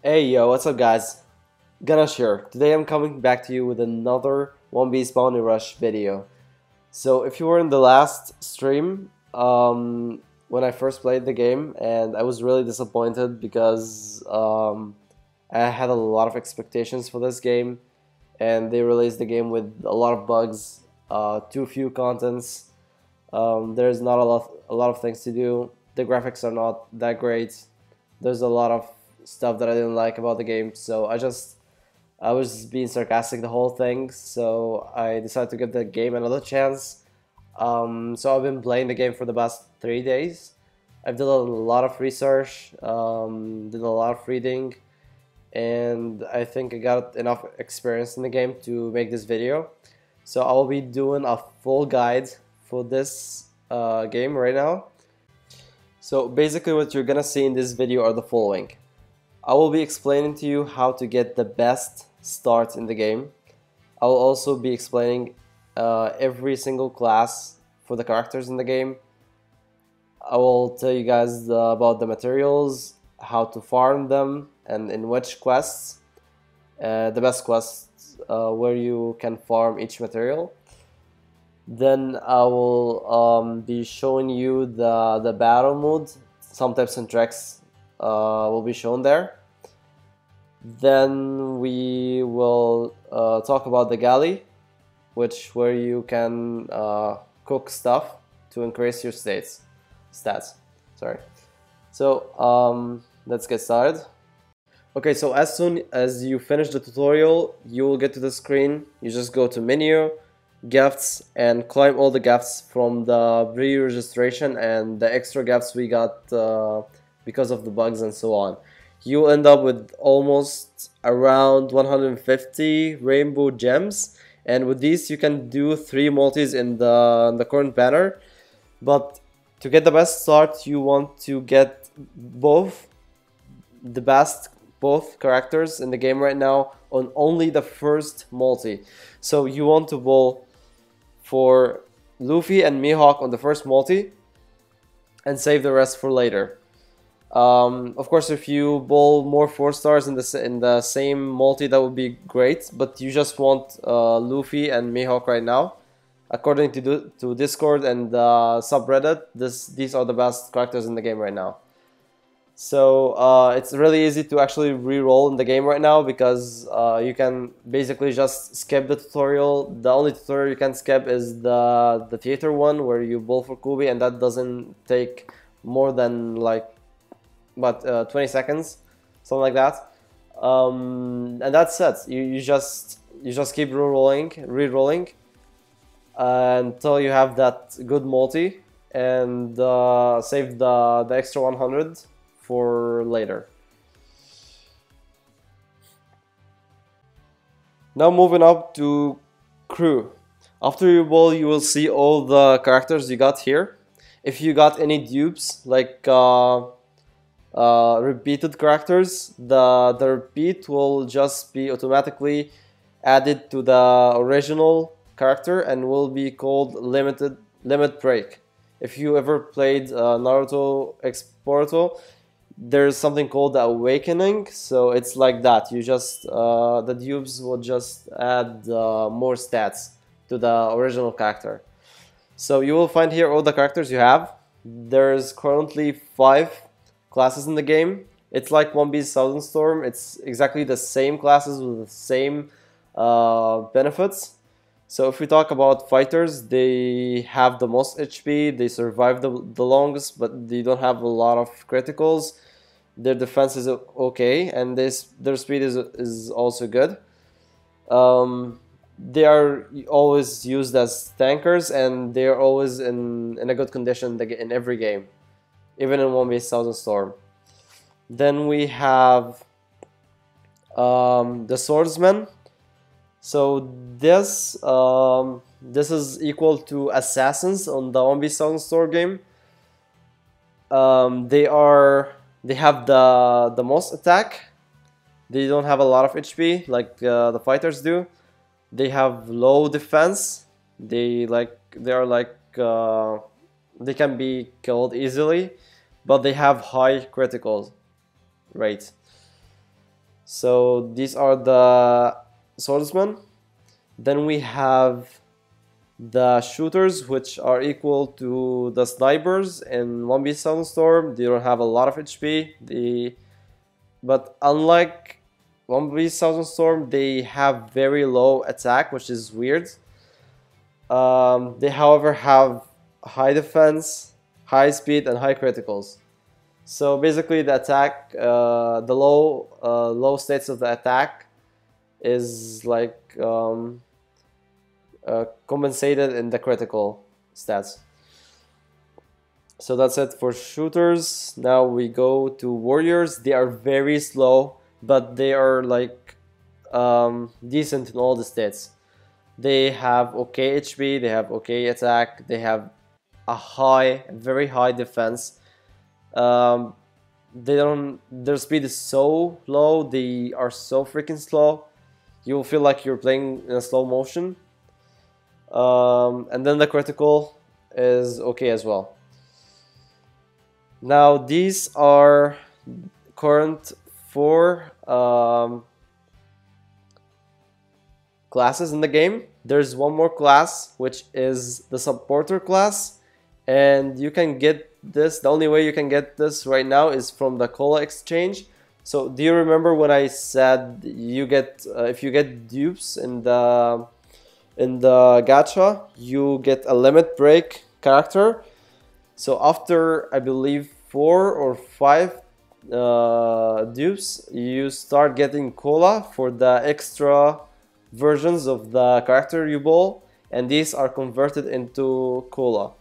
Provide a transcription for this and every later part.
Hey yo, what's up guys? Ganesh here. Today I'm coming back to you with another 1B Bounty Rush video. So if you were in the last stream, when I first played the game, and I was really disappointed because I had a lot of expectations for this game, and they released the game with a lot of bugs, too few contents. There's not a lot of things to do. The graphics are not that great. There's a lot of stuff that I didn't like about the game, so I was being sarcastic the whole thing. So I decided to give the game another chance. So I've been playing the game for the past 3 days. I've done a lot of research, did a lot of reading, and I think I got enough experience in the game to make this video. So I will be doing a full guide for this game right now. So basically what you're gonna see in this video are the following. I will be explaining to you how to get the best start in the game. I will also be explaining every single class for the characters in the game. I will tell you guys about the materials, how to farm them, and in which quests, the best quests where you can farm each material. Then I will be showing you the battle mode. Some tips and tricks will be shown there. Then we will talk about the galley, where you can cook stuff to increase your stats. Sorry. So let's get started. Okay, so as soon as you finish the tutorial, you will get to the screen. You just go to menu, gifts, and claim all the gifts from the pre-registration and the extra gifts we got because of the bugs and so on. You'll end up with almost around 150 rainbow gems, and with these you can do 3 multis in the current banner. But to get the best start, you want to get both characters in the game right now on only the first multi. So you want to bowl for Luffy and Mihawk on the first multi and save the rest for later. Of course, if you bowl more 4 stars in the same multi, that would be great. But you just want Luffy and Mihawk right now. According to Discord and subreddit, these are the best characters in the game right now. So it's really easy to actually re-roll in the game right now because you can basically just skip the tutorial. The only tutorial you can skip is the theater one where you bowl for Kubi, and that doesn't take more than like 20 seconds, something like that. And that's it. You just keep re-rolling until you have that good multi, and save the extra 100 for later. Now moving up to crew. After you bowl, you will see all the characters you got here. If you got any dupes, like repeated characters, the repeat will just be automatically added to the original character and will be called limit break. If you ever played Naruto X Boruto, there's something called the awakening, so it's like that. You just the dupes will just add more stats to the original character. So you will find here all the characters you have. There's currently 5 classes in the game. It's like 1B's Southern Storm. It's exactly the same classes with the same benefits. So if we talk about fighters, they have the most HP, they survive the longest, but they don't have a lot of criticals. Their defense is okay, and their speed is also good. They are always used as tankers, and they are always in a good condition in every game, even in 1B Southern Storm. Then we have the swordsman. So this is equal to assassins on the 1B Southern Storm game. They have the most attack. They don't have a lot of HP like the fighters do. They have low defense. They can be killed easily, but they have high critical rate. So these are the swordsmen. Then we have the shooters, which are equal to the snipers in One Piece Soundstorm. They don't have a lot of HP. But unlike One Piece Soundstorm, they have very low attack, which is weird. They, however, have high defense, high speed, and high criticals. So basically, the attack, the low states of the attack, is like compensated in the critical stats. So that's it for shooters. Now we go to warriors. They are very slow, but they are like decent in all the stats. They have okay HP, they have okay attack, they have a very high defense. Their speed is so low, they are so freaking slow. You'll feel like you're playing in a slow motion. And then the critical is okay as well. Now these are current 4 classes in the game. There's one more class, which is the supporter class, and you can get this. The only way you can get this right now is from the cola exchange. So do you remember when I said you get if you get dupes in the gacha, you get a limit break character? So after, I believe, 4 or 5 dupes, you start getting cola for the extra versions of the character you bought, and these are converted into cola.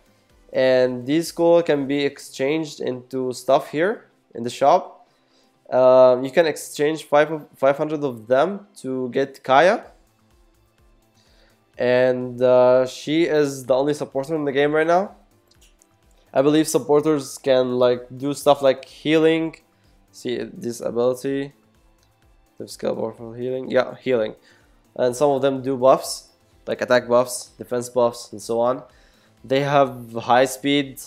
And these cola can be exchanged into stuff here in the shop. You can exchange 500 of them to get Kaya. And she is the only supporter in the game right now. I believe supporters can like do stuff like healing. See this ability. The skill powerful healing. Yeah, healing. And some of them do buffs, like attack buffs, defense buffs, and so on. They have high speed,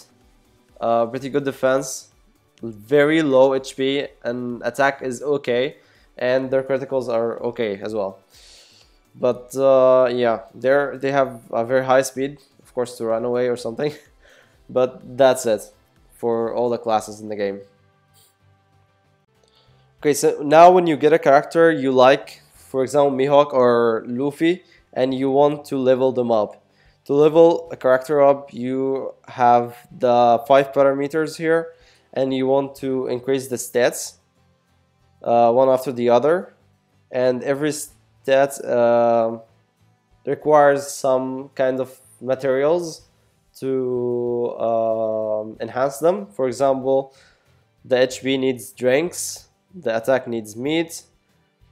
pretty good defense, very low HP, and attack is okay, and their criticals are okay as well. But yeah, they have a very high speed, of course, to run away or something. But that's it for all the classes in the game. Okay, so now when you get a character you like, for example Mihawk or Luffy, and you want to level them up. To level a character up, you have the 5 parameters here, and you want to increase the stats one after the other, and every stat requires some kind of materials to enhance them. For example, the HP needs drinks, the attack needs meat,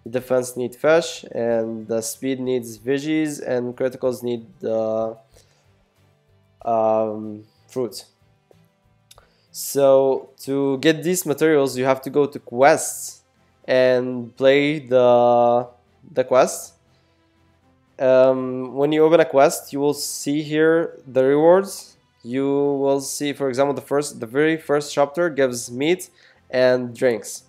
the defense needs fish, and the speed needs veggies, and criticals need fruit. So to get these materials, you have to go to quests and play the quest. When you open a quest, you will see here the rewards. You will see, for example, the very first chapter gives meat and drinks.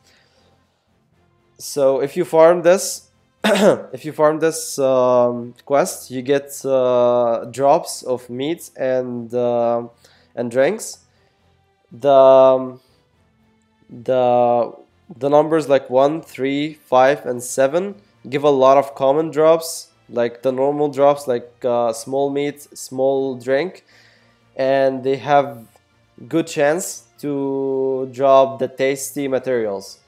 So if you farm this, if you farm this quest, you get drops of meat and drinks. The numbers like 1, 3, 5, and 7 give a lot of common drops, like the normal drops, like small meat, small drink, and they have good chance to drop the tasty materials.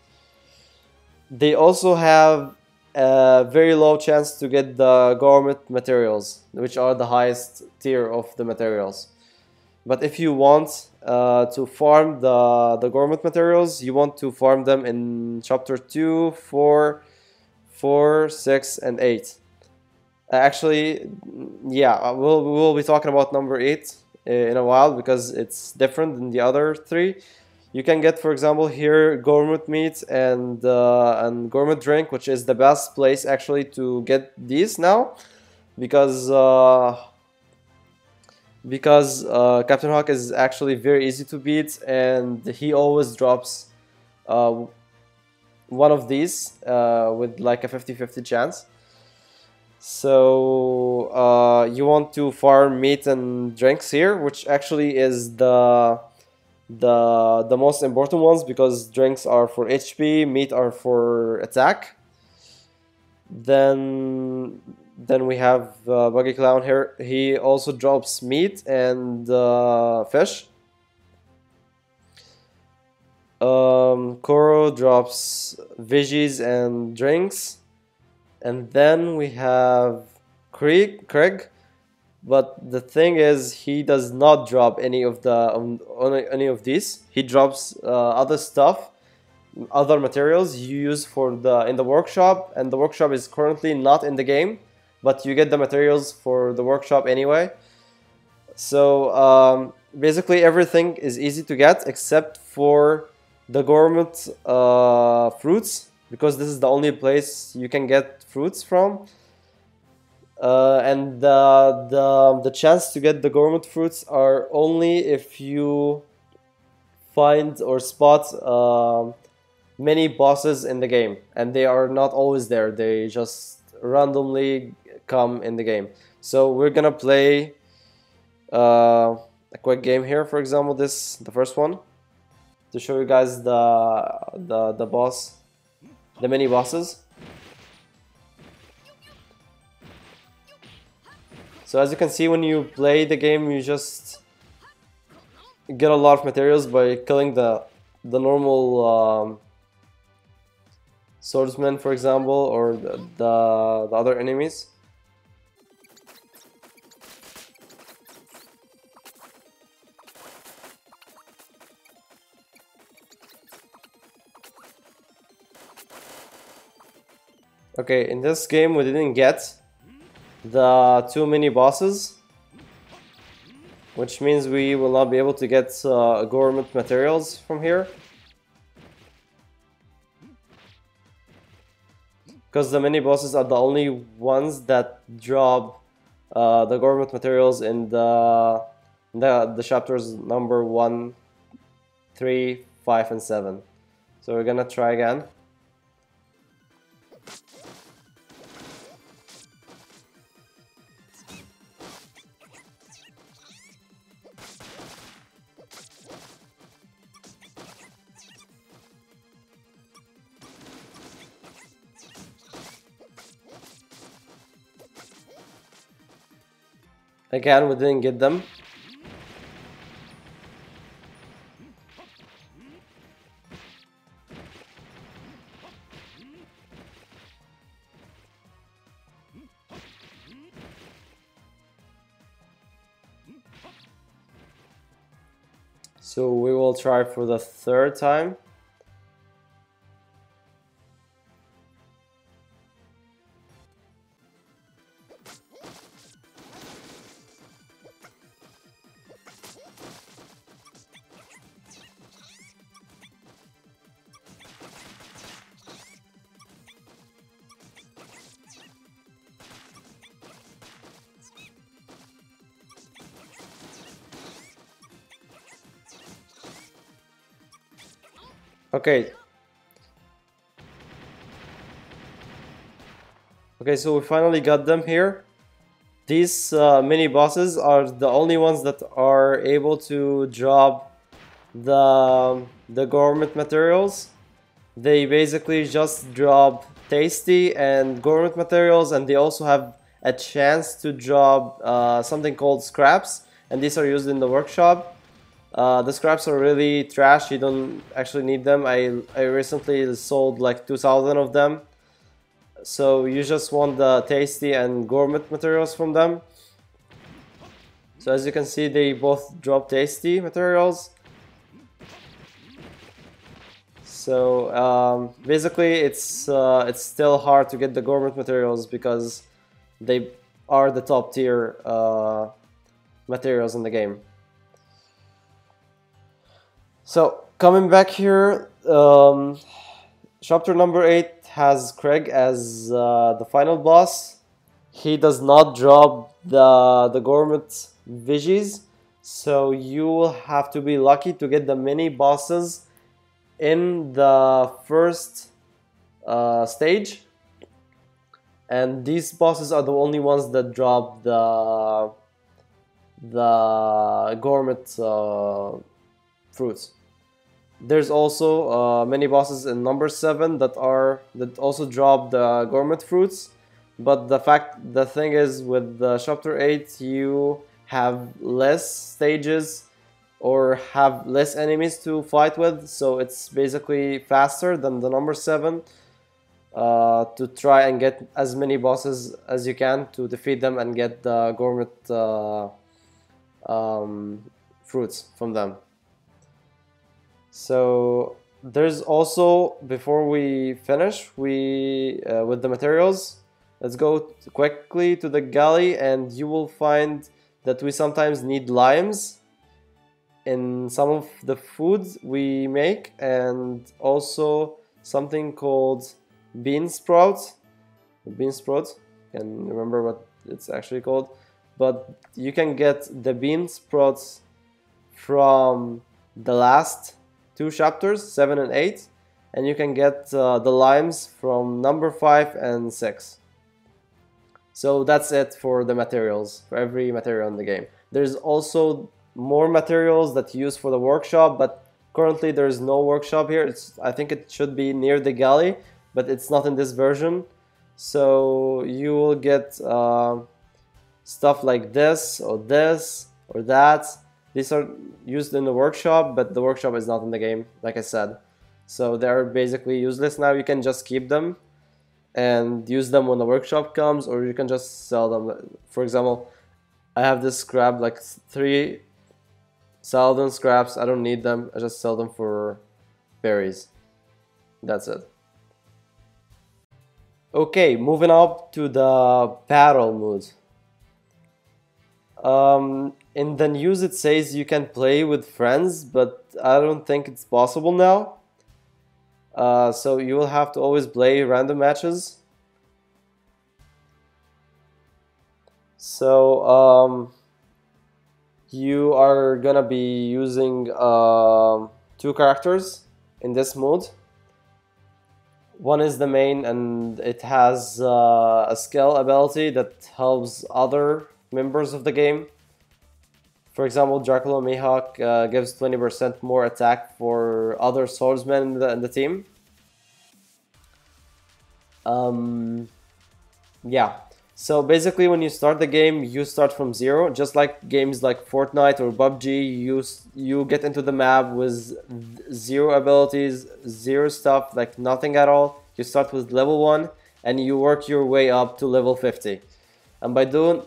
They also have a very low chance to get the gourmet materials, which are the highest tier of the materials. But if you want to farm the gourmet materials, you want to farm them in chapter 2, 4, 6, and 8. Actually, yeah, we'll be talking about number 8 in a while because it's different than the other 3. You can get, for example, here gourmet meat and gourmet drink, which is the best place actually to get these now, because Captain Hawk is actually very easy to beat, and he always drops one of these with like a 50-50 chance. So you want to farm meat and drinks here, which actually is the most important ones, because drinks are for HP, meat are for attack. Then we have Buggy Clown here. He also drops meat and fish. Koro drops veggies and drinks. And then we have Craig, but the thing is, he does not drop any of any of these. He drops other stuff, other materials you use for in the workshop, and the workshop is currently not in the game, but you get the materials for the workshop anyway. So basically everything is easy to get except for the gourmet fruits, because this is the only place you can get fruits from. And the chance to get the gourmet fruits are only if you find or spot many bosses in the game, and they are not always there. They just randomly come in the game. So we're gonna play a quick game here. For example, the first one, to show you guys the boss, the mini bosses. So as you can see, when you play the game, you just get a lot of materials by killing the normal swordsmen, for example, or the other enemies. Okay, in this game we didn't get the 2 mini bosses, which means we will not be able to get gourmet materials from here, because the mini bosses are the only ones that drop the gourmet materials in the chapters number 1, 3, 5, and 7. So we're gonna try again. Again, we didn't get them. So we will try for the 3rd time. Okay. Okay, so we finally got them here. These mini bosses are the only ones that are able to drop the gourmet materials. They basically just drop tasty and gourmet materials, and they also have a chance to drop something called scraps, and these are used in the workshop. The scraps are really trash. You don't actually need them. I recently sold like 2,000 of them. So you just want the tasty and gourmet materials from them. So as you can see, they both drop tasty materials. So basically it's still hard to get the gourmet materials because they are the top tier materials in the game. So coming back here, chapter number 8 has Craig as the final boss. He does not drop the gourmet veggies, so you will have to be lucky to get the mini bosses in the first stage, and these bosses are the only ones that drop the gourmet fruits. There's also many bosses in number 7 that also drop the gourmet fruits, but the thing is, with the chapter 8 you have less stages or have less enemies to fight with, so it's basically faster than the number 7 to try and get as many bosses as you can to defeat them and get the gourmet fruits from them. So there's also, before we finish with the materials, let's go quickly to the galley, and you will find that we sometimes need limes in some of the foods we make, and also something called bean sprouts. Bean sprouts, can't remember what it's actually called, but you can get the bean sprouts from the last 2 chapters, 7 and 8, and you can get the limes from number 5 and 6. So that's it for the materials, for every material in the game. There's also more materials that you use for the workshop, but currently there's no workshop here. I think it should be near the galley, but it's not in this version. So you will get stuff like this or that. These are used in the workshop, but the workshop is not in the game, like I said. So they're basically useless now. You can just keep them and use them when the workshop comes, or you can just sell them. For example, I have this scrap, like 3 Saladin scraps. I don't need them. I just sell them for berries. That's it. Okay, moving up to the battle mode. In the news it says you can play with friends, but I don't think it's possible now. So you will have to always play random matches. So you are gonna be using 2 characters in this mode. One is the main, and it has a skill ability that helps other members of the game. For example, Dracula Mihawk gives 20% more attack for other swordsmen in the team. Yeah. So basically, when you start the game, you start from 0, just like games like Fortnite or PUBG. You get into the map with 0 abilities, 0 stuff, like nothing at all. You start with level 1, and you work your way up to level 50. And to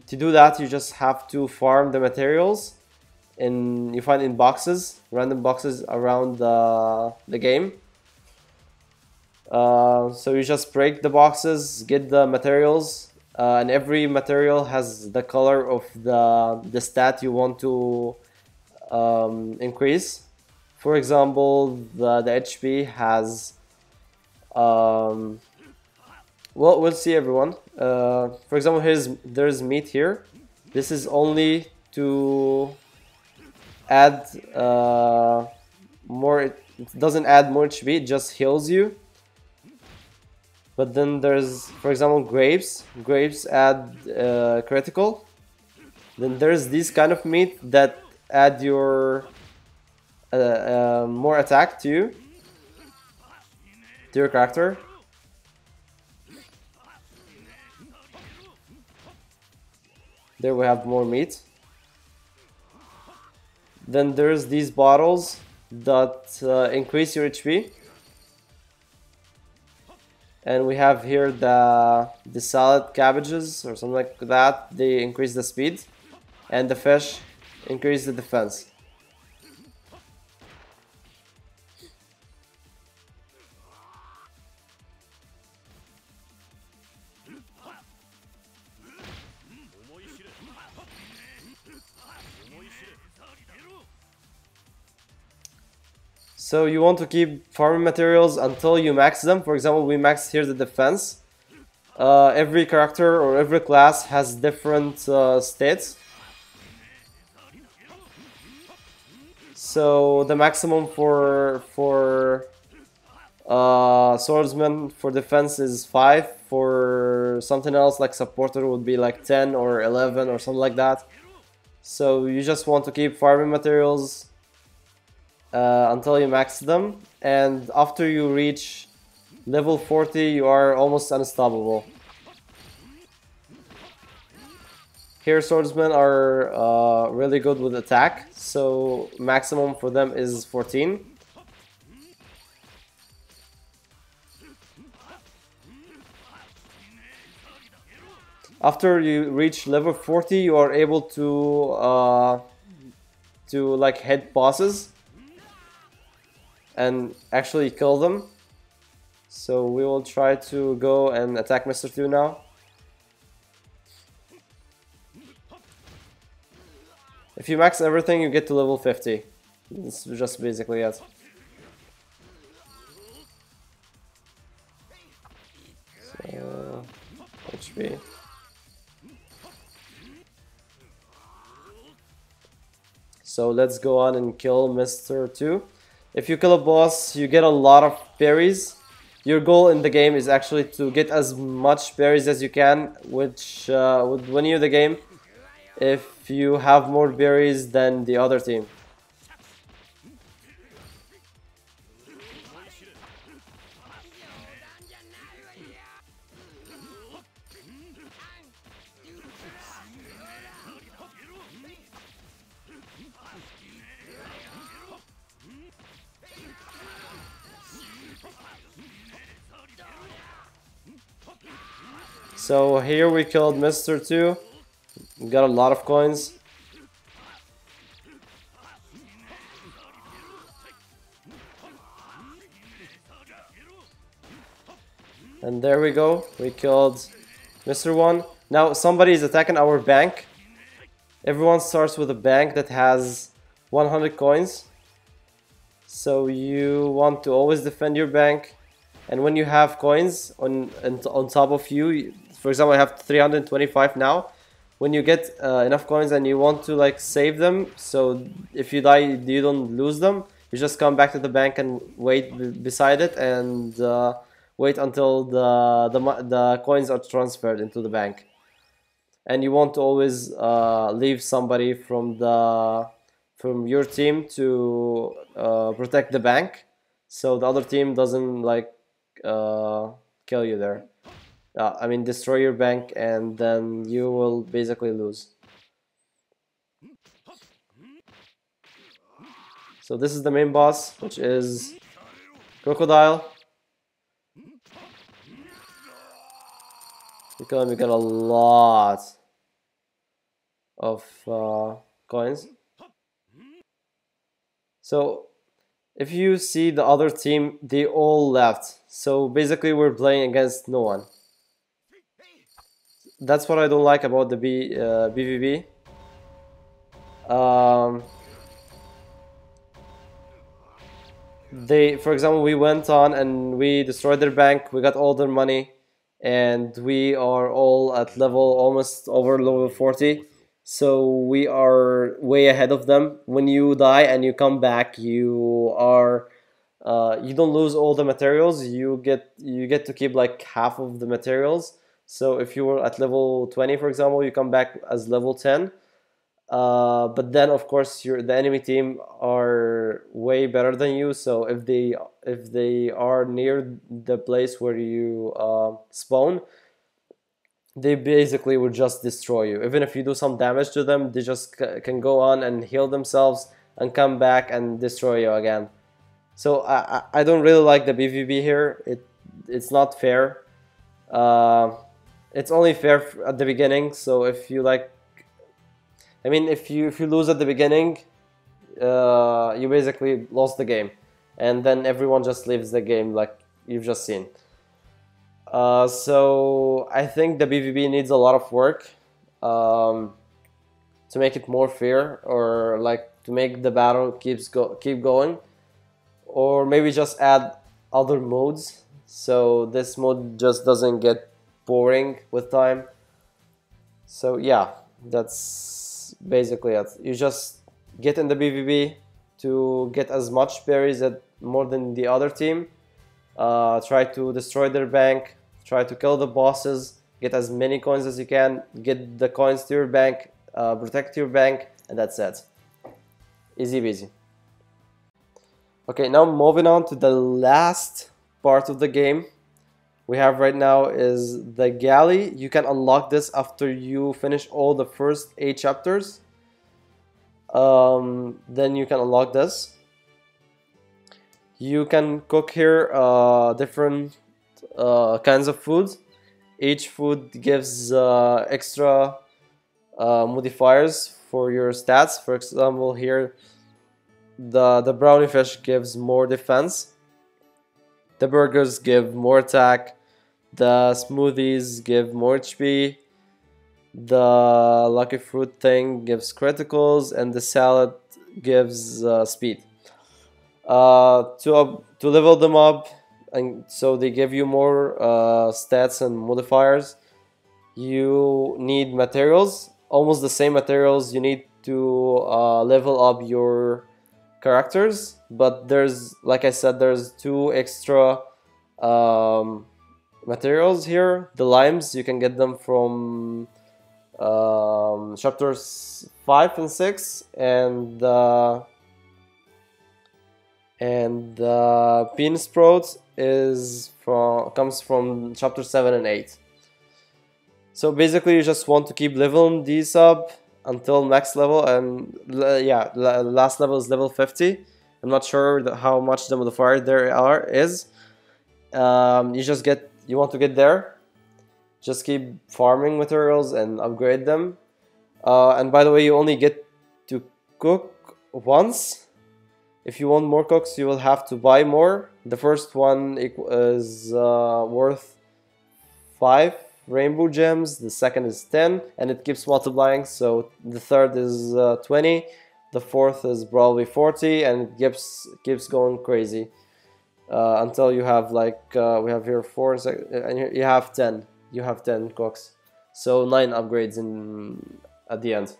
do that, you just have to farm the materials you find in boxes, random boxes around the game. So you just break the boxes, get the materials, and every material has the color of the stat you want to increase. For example, the HP has well, we'll see, everyone. For example, there's meat here. This is only to add more. It doesn't add more HP, it just heals you. But then there's, for example, grapes. Grapes add critical. Then there's this kind of meat that add your more attack to your character. There we have more meat. Then there's these bottles that increase your HP. And we have here the salad cabbages or something like that. They increase the speed. And the fish increase the defense. So you want to keep farming materials until you max them. For example, we maxed here the defense. Every character or every class has different states. So the maximum for Swordsman for defense is 5. For something else like supporter would be like 10 or 11 or something like that. So you just want to keep farming materials until you max them, and after you reach level 40 you are almost unstoppable. Here swordsmen are really good with attack, so maximum for them is 14. After you reach level 40 you are able to like hit bosses and actually kill them. So we will try to go and attack Mr. 2 now. If you max everything, you get to level 50. That's just basically it. So, HP. So let's go on and kill Mr. 2. If you kill a boss, you get a lot of berries. Your goal in the game is actually to get as much berries as you can, which would win you the game if you have more berries than the other team. So here we killed Mr. 2. We got a lot of coins. And there we go. We killed Mr. 1. Now somebody is attacking our bank. Everyone starts with a bank that has 100 coins. So you want to always defend your bank. And when you have coins on top of you, for example, I have 325 now. When you get enough coins and you want to like save them, so if you die you don't lose them, you just come back to the bank and wait beside it and wait until the coins are transferred into the bank. And you want to always leave somebody from your team to protect the bank, so the other team doesn't like kill you there. I mean destroy your bank, and then you will basically lose. So this is the main boss, which is Crocodile. Because we got a lot of coins. So if you see the other team, they all left. So basically we're playing against no one. That's what I don't like about the BVB. For example, we went on and we destroyed their bank, we got all their money, and we are all at level almost over level 40. So we are way ahead of them. When you die and you come back, you don't lose all the materials. You get to keep like half of the materials. So if you were at level 20, for example, you come back as level 10. But then of course the enemy team are way better than you. So if they are near the place where you spawn, they basically will just destroy you. Even if you do some damage to them, they just can go on and heal themselves and come back and destroy you again. So I don't really like the BVB here. It's not fair. It's only fair at the beginning. So if you like, I mean, if you lose at the beginning, you basically lost the game, and then everyone just leaves the game like you've just seen. So I think the BVB needs a lot of work to make it more fair, or like to make the battle keep going, or maybe just add other modes so this mode just doesn't get boring with time. So yeah, that's basically it. You just get in the BVB to get as much berries more than the other team, try to destroy their bank, try to kill the bosses, get as many coins as you can, get the coins to your bank, protect your bank, and that's it. Easy peasy. Okay, now moving on to the last part of the game we have right now is the galley. You can unlock this after you finish all the first 8 chapters. Then you can unlock this. You can cook here different kinds of food. Each food gives extra modifiers for your stats. For example, here the brownie fish gives more defense. The burgers give more attack. The smoothies give more HP. The lucky fruit thing gives criticals, and the salad gives speed. To level them up, and so they give you more stats and modifiers, you need materials, almost the same materials you need to level up your characters, but there's, like I said, there's 2 extra materials here. The limes, you can get them from chapters 5 and 6, and the bean sprout comes from chapter 7 and 8. So basically you just want to keep leveling these up until max level, and yeah, last level is level 50. I'm not sure how much the modifier there is. You want to get there. Just keep farming materials and upgrade them. And by the way, you only get to cook once. If you want more cooks, you will have to buy more. The first one is worth 5 rainbow gems, the second is 10, and it keeps multiplying. So the third is 20, the fourth is probably 40, and it keeps going crazy until you have, like, we have here 4 and here you have 10. You have 10 cooks, so 9 upgrades at the end.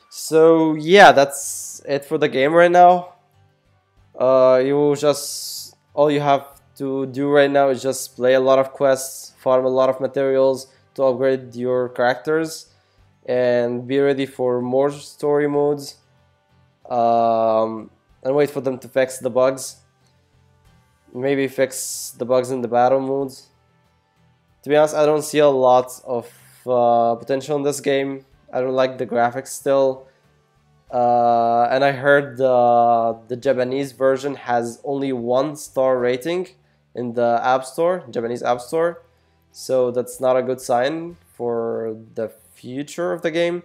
So yeah, that's it for the game right now. All you have to do right now is just play a lot of quests, farm a lot of materials to upgrade your characters, and be ready for more story modes, and wait for them to fix the bugs. Maybe fix the bugs in the battle modes. To be honest, I don't see a lot of potential in this game. I don't like the graphics still. And I heard the Japanese version has only 1-star rating in the App Store, Japanese App Store. So that's not a good sign for the future of the game.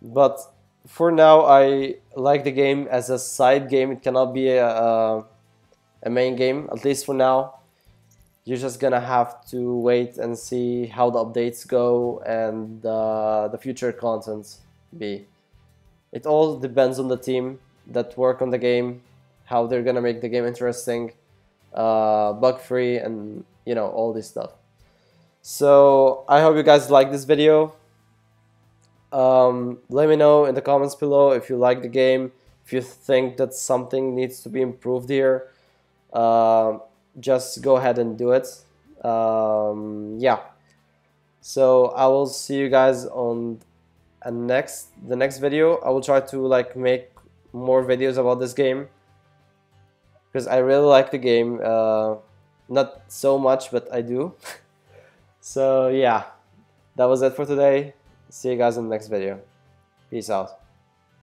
But for now, I like the game as a side game. It cannot be a main game, at least for now. You're just gonna have to wait and see how the updates go and the future content be. It all depends on the team that work on the game, how they're gonna make the game interesting, bug-free, and you know, all this stuff. So I hope you guys like this video. Let me know in the comments below if you like the game, if you think that something needs to be improved here. Just go ahead and do it. Yeah. So I will see you guys on the next video. I will try to make more videos about this game because I really like the game. Not so much, but I do. So yeah, that was it for today. See you guys in the next video. Peace out.